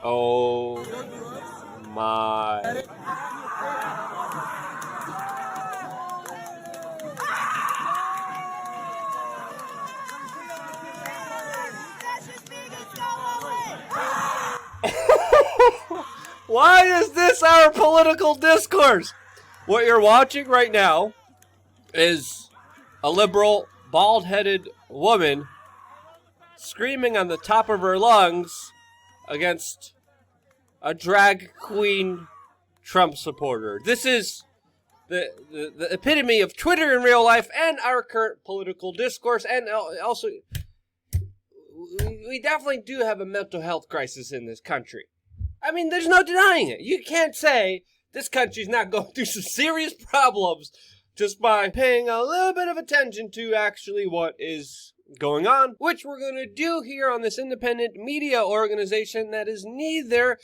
Oh my. Why is this our political discourse? What you're watching right now is a liberal, bald-headed woman screaming on the top of her lungs against a drag queen Trump supporter. This is the epitome of Twitter in real life and our current political discourse. And also, we definitely do have a mental health crisis in this country. I mean, there's no denying it. You can't say this country's not going through some serious problems just by paying a little bit of attention to actually what is going on, which we're going to do here on this independent media organization that is neither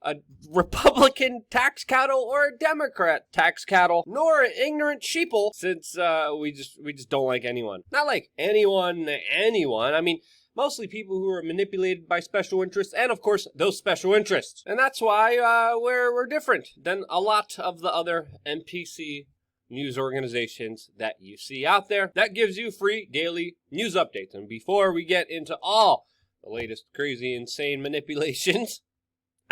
a Republican tax cattle or a Democrat tax cattle, nor an ignorant sheeple, since we just don't like anyone. Not like anyone. I mean, mostly people who are manipulated by special interests, and of course, those special interests. And that's why we're different than a lot of the other NPC news organizations that you see out there. That gives you free daily news updates. And before we get into all the latest crazy, insane manipulations,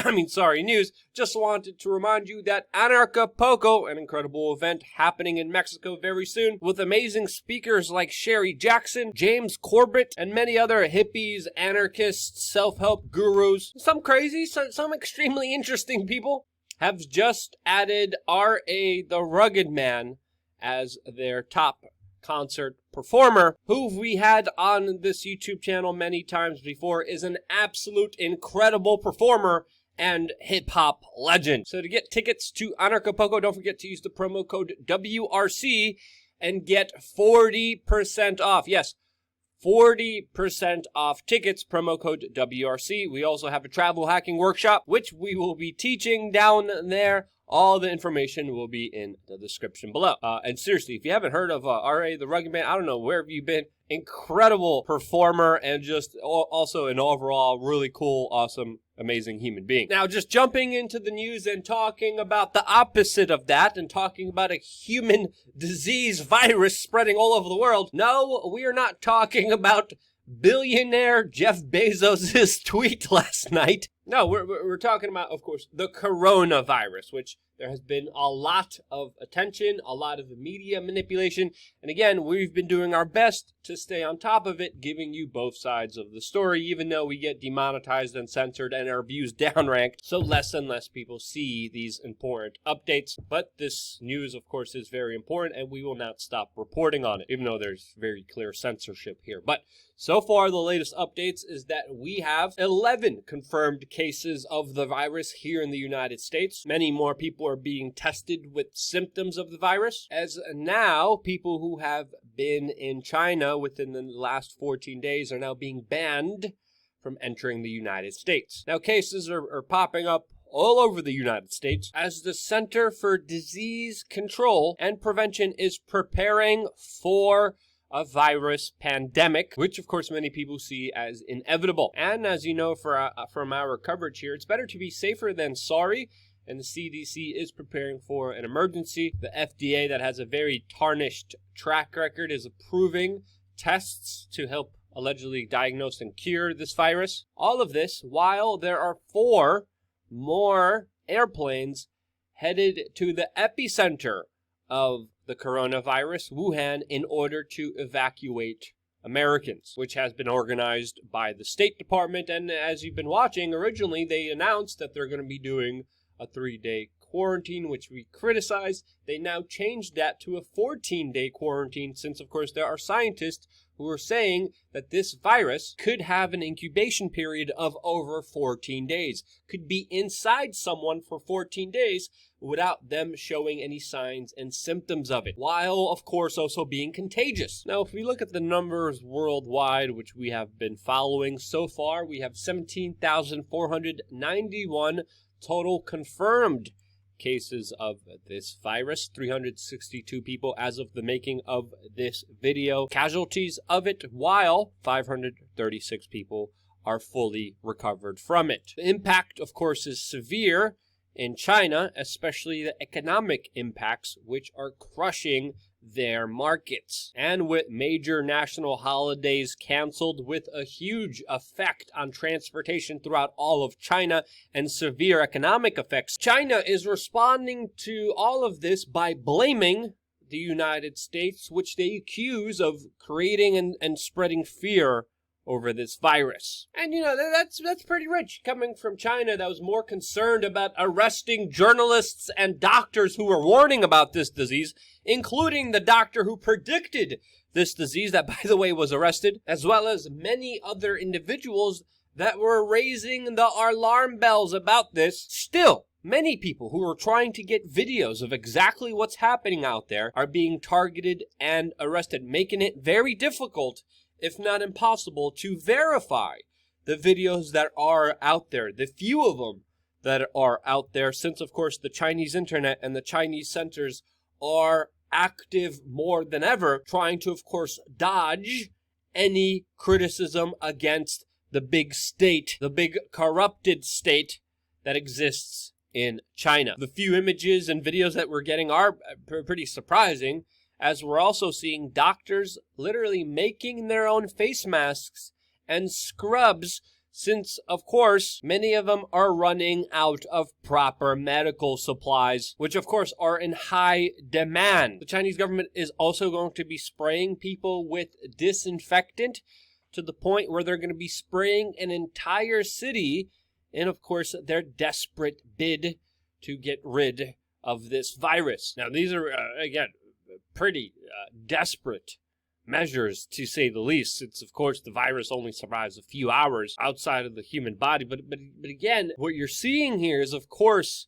news, just wanted to remind you that Anarchapulco, an incredible event happening in Mexico very soon, with amazing speakers like Sherry Jackson, James Corbett, and many other hippies, anarchists, self-help gurus, some crazy, some extremely interesting people, have just added R.A. the Rugged Man as their top concert performer, who we had on this YouTube channel many times before, is an absolute incredible performer and hip-hop legend. So to get tickets to Anarchapulco, don't forget to use the promo code WRC and get 40% off. Yes, 40% off tickets, promo code WRC. We also have a travel hacking workshop, which we will be teaching down there. All the information will be in the description below. And seriously, if you haven't heard of R.A. the Rugged Man, I don't know, where have you been? Incredible performer and just also an overall really cool, awesome, amazing human being. Now, just jumping into the news and talking about the opposite of that and talking about a human disease virus spreading all over the world. No, we are not talking about billionaire Jeff Bezos' tweet last night. No, we're talking about, of course, the coronavirus, which there has been a lot of attention, a lot of media manipulation, and again, we've been doing our best to stay on top of it, giving you both sides of the story, even though we get demonetized and censored and our views downranked, so less and less people see these important updates. But this news, of course, is very important, and we will not stop reporting on it, even though there's very clear censorship here. But so far, the latest updates is that we have 11 confirmed cases of the virus here in the United States. Many more people are being tested with symptoms of the virus. As now, people who have been in China within the last 14 days are now being banned from entering the United States. Now, cases are popping up all over the United States as the Center for Disease Control and Prevention is preparing for a virus pandemic, which of course many people see as inevitable. And as you know from our coverage here, it's better to be safer than sorry, and the CDC is preparing for an emergency. The FDA, that has a very tarnished track record, is approving tests to help allegedly diagnose and cure this virus. All of this while there are 4 more airplanes headed to the epicenter of the coronavirus, Wuhan, in order to evacuate Americans, which has been organized by the State Department. And as you've been watching, originally they announced that they're going to be doing a 3-day quarantine, which we criticize. They now changed that to a 14-day quarantine, since of course there are scientists who are saying that this virus could have an incubation period of over 14 days, could be inside someone for 14 days without them showing any signs and symptoms of it, while of course also being contagious. Now, if we look at the numbers worldwide, which we have been following so far, we have 17,491 total confirmed cases of this virus, 362 people as of the making of this video, casualties of it, while 536 people are fully recovered from it. The impact, of course, is severe in China, especially the economic impacts, which are crushing their markets. And with major national holidays canceled, with a huge effect on transportation throughout all of China and severe economic effects, China is responding to all of this by blaming the United States, which they accuse of creating and spreading fear over this virus. And that's pretty rich, coming from China that was more concerned about arresting journalists and doctors who were warning about this disease, including the doctor who predicted this disease that, by the way, was arrested, as well as many other individuals that were raising the alarm bells about this. Still, many people who are trying to get videos of exactly what's happening out there are being targeted and arrested, making it very difficult, if not impossible, to verify the videos that are out there, the few of them that are out there, since, of course, the Chinese internet and the Chinese censors are active more than ever, trying to, of course, dodge any criticism against the big state, the big corrupted state that exists in China. The few images and videos that we're getting are pretty surprising, as we're also seeing doctors literally making their own face masks and scrubs, since, of course, many of them are running out of proper medical supplies, which, of course, are in high demand. The Chinese government is also going to be spraying people with disinfectant to the point where they're going to be spraying an entire city in, of course, their desperate bid to get rid of this virus. Now, these are, again, pretty desperate measures, to say the least, since, of course, the virus only survives a few hours outside of the human body. But again, what you're seeing here is, of course,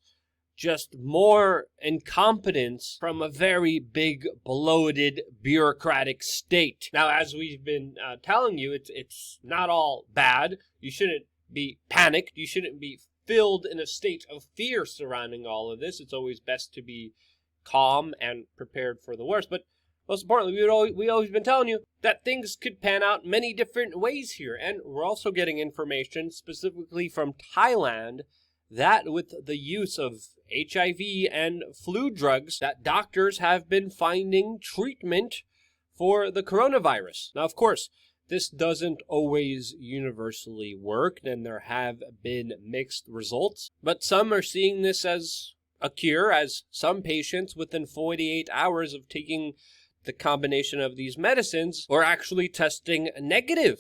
just more incompetence from a very big, bloated, bureaucratic state. Now, as we've been telling you, it's not all bad. You shouldn't be panicked. You shouldn't be filled in a state of fear surrounding all of this. It's always best to be calm and prepared for the worst. But most importantly, we always been telling you that things could pan out many different ways here. And we're also getting information specifically from Thailand that with the use of HIV and flu drugs, that doctors have been finding treatment for the coronavirus. Now, of course, this doesn't always universally work, and there have been mixed results. But some are seeing this as a cure, as some patients within 48 hours of taking the combination of these medicines were actually testing negative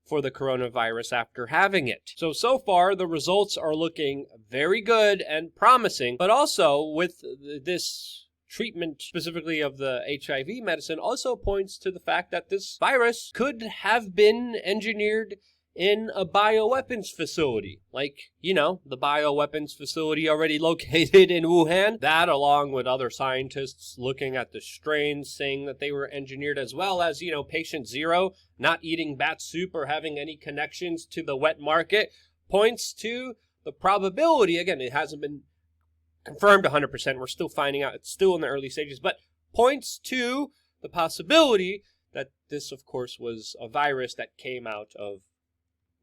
for the coronavirus after having it. So far, the results are looking very good and promising, but also with this treatment, specifically of the HIV medicine, also points to the fact that this virus could have been engineered in a bioweapons facility. Like, the bioweapons facility already located in Wuhan. That, along with other scientists looking at the strains, saying that they were engineered, as well as, patient zero not eating bat soup or having any connections to the wet market, points to the probability. Again, it hasn't been confirmed 100%. We're still finding out. It's still in the early stages, but points to the possibility that this, of course, was a virus that came out of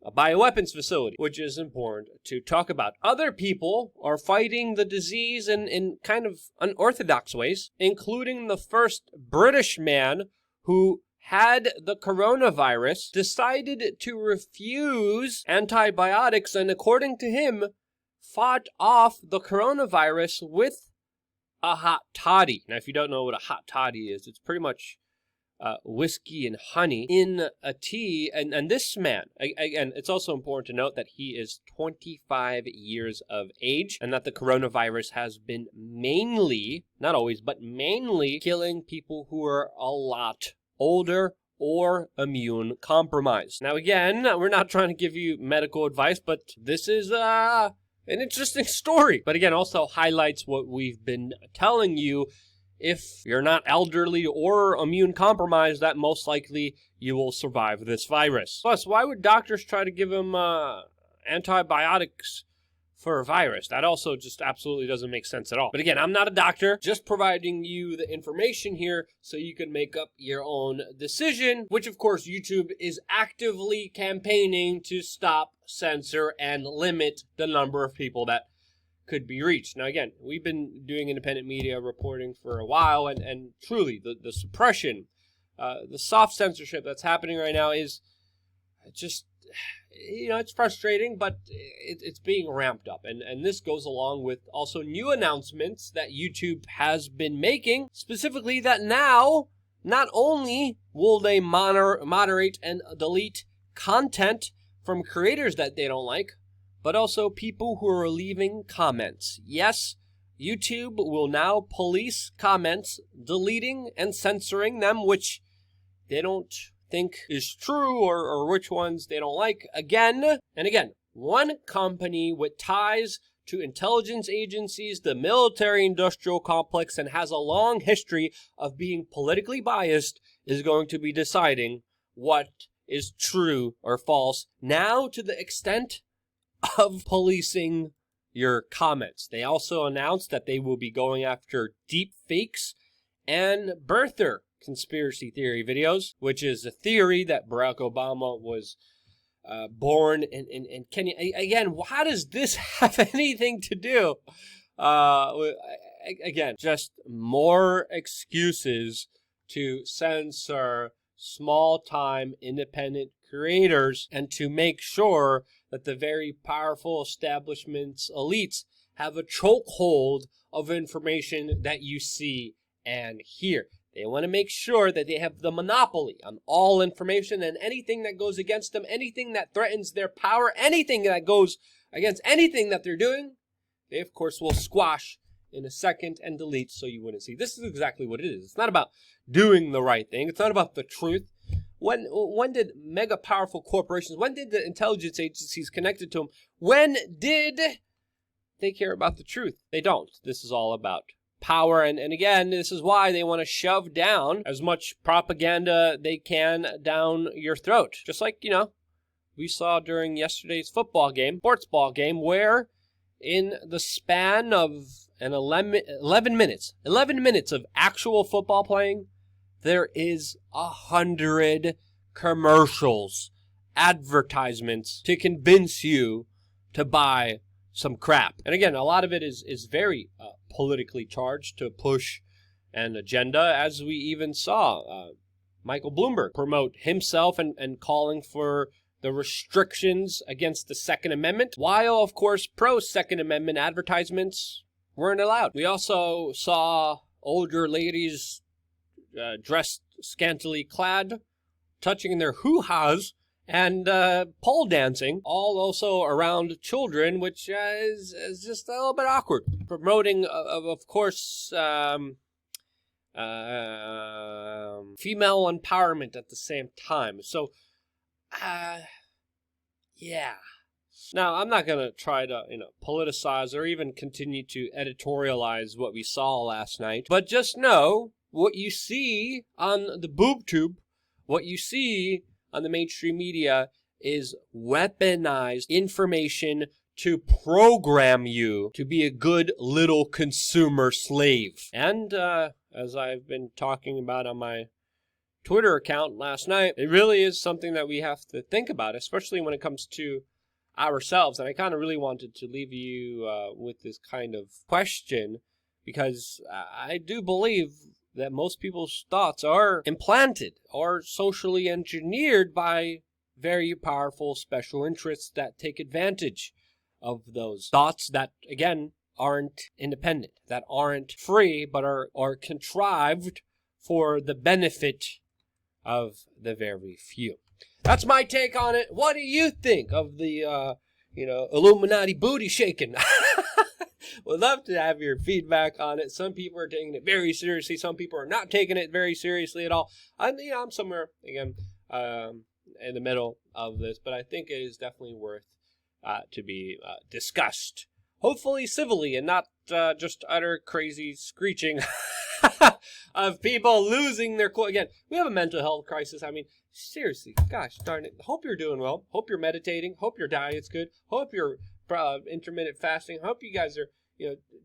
a bioweapons facility, which is important to talk about. Other people are fighting the disease in kind of unorthodox ways, including the first British man who had the coronavirus, decided to refuse antibiotics, and according to him, fought off the coronavirus with a hot toddy. Now, if you don't know what a hot toddy is, it's pretty much whiskey and honey in a tea. And this man, again, it's also important to note that he is 25 years of age, and that the coronavirus has been mainly, not always, but mainly killing people who are a lot older or immune compromised. Now, again, we're not trying to give you medical advice, but this is an interesting story. But again, also highlights what we've been telling you. If you're not elderly or immune compromised, that most likely you will survive this virus. Plus, why would doctors try to give him antibiotics for a virus. That also just absolutely doesn't make sense at all. But again, I'm not a doctor, just providing you the information here so you can make up your own decision, which of course YouTube is actively campaigning to stop, censor, and limit the number of people that could be reached. Now again, we've been doing independent media reporting for a while, and truly the suppression, the soft censorship that's happening right now is just, it's frustrating, but it's being ramped up. And this goes along with also new announcements that YouTube has been making, specifically that now, not only will they moderate and delete content from creators that they don't like, but also people who are leaving comments. Yes, YouTube will now police comments, deleting and censoring them, which they don't think is true, or which ones they don't like. Again and again, one company with ties to intelligence agencies, the military-industrial complex, and has a long history of being politically biased is going to be deciding what is true or false, now to the extent of policing your comments. They also announced that they will be going after deep fakes and birther conspiracy theory videos, which is a theory that Barack Obama was born in Kenya. Again, how does this have anything to do? Again, just more excuses to censor small-time independent creators and to make sure that the very powerful establishment's elites have a chokehold of information that you see and hear. They want to make sure that they have the monopoly on all information, and anything that goes against them, anything that threatens their power, anything that goes against anything that they're doing, they of course will squash in a second and delete so you wouldn't see. This is exactly what it is. It's not about doing the right thing. It's not about the truth. When did mega powerful corporations, when did the intelligence agencies connected to them, when did they care about the truth? They don't. This is all about power, and again, this is why they want to shove down as much propaganda they can down your throat. Just like, we saw during yesterday's sports ball game, where in the span of 11 minutes of actual football playing, there is 100 commercials, advertisements to convince you to buy some crap. And again, a lot of it is very politically charged to push an agenda, as we even saw Michael Bloomberg promote himself and calling for the restrictions against the Second Amendment, while, of course, pro-Second Amendment advertisements weren't allowed. We also saw older ladies dressed scantily clad, touching their hoo-has, and pole dancing, all also around children, which is just a little bit awkward. Promoting, of course, female empowerment at the same time. So, yeah. Now, I'm not going to try to, politicize or even continue to editorialize what we saw last night, but just know what you see on the boob tube, what you see on the mainstream media is weaponized information to program you to be a good little consumer slave. And as I've been talking about on my Twitter account last night, it really is something that we have to think about, especially when it comes to ourselves. And I kind of really wanted to leave you with this kind of question, because I do believe that most people's thoughts are implanted or socially engineered by very powerful special interests that take advantage of those thoughts that, again, aren't independent, that aren't free, but are contrived for the benefit of the very few. That's my take on it. What do you think of the, Illuminati booty shaking? Would love to have your feedback on it. Some people are taking it very seriously. Some people are not taking it very seriously at all. I'm somewhere, again, in the middle of this, but I think it is definitely worth to be discussed. Hopefully civilly and not just utter crazy screeching of people losing their cool. Again, we have a mental health crisis. I mean, seriously, gosh darn it. Hope you're doing well. Hope you're meditating. Hope your diet's good. Hope you're intermittent fasting. I hope you guys are,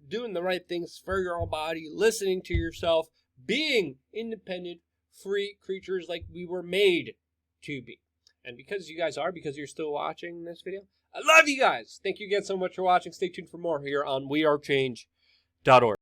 doing the right things for your own body, listening to yourself, being independent, free creatures like we were made to be. And because you guys are, because you're still watching this video, I love you guys. Thank you again so much for watching. Stay tuned for more here on wearechange.org.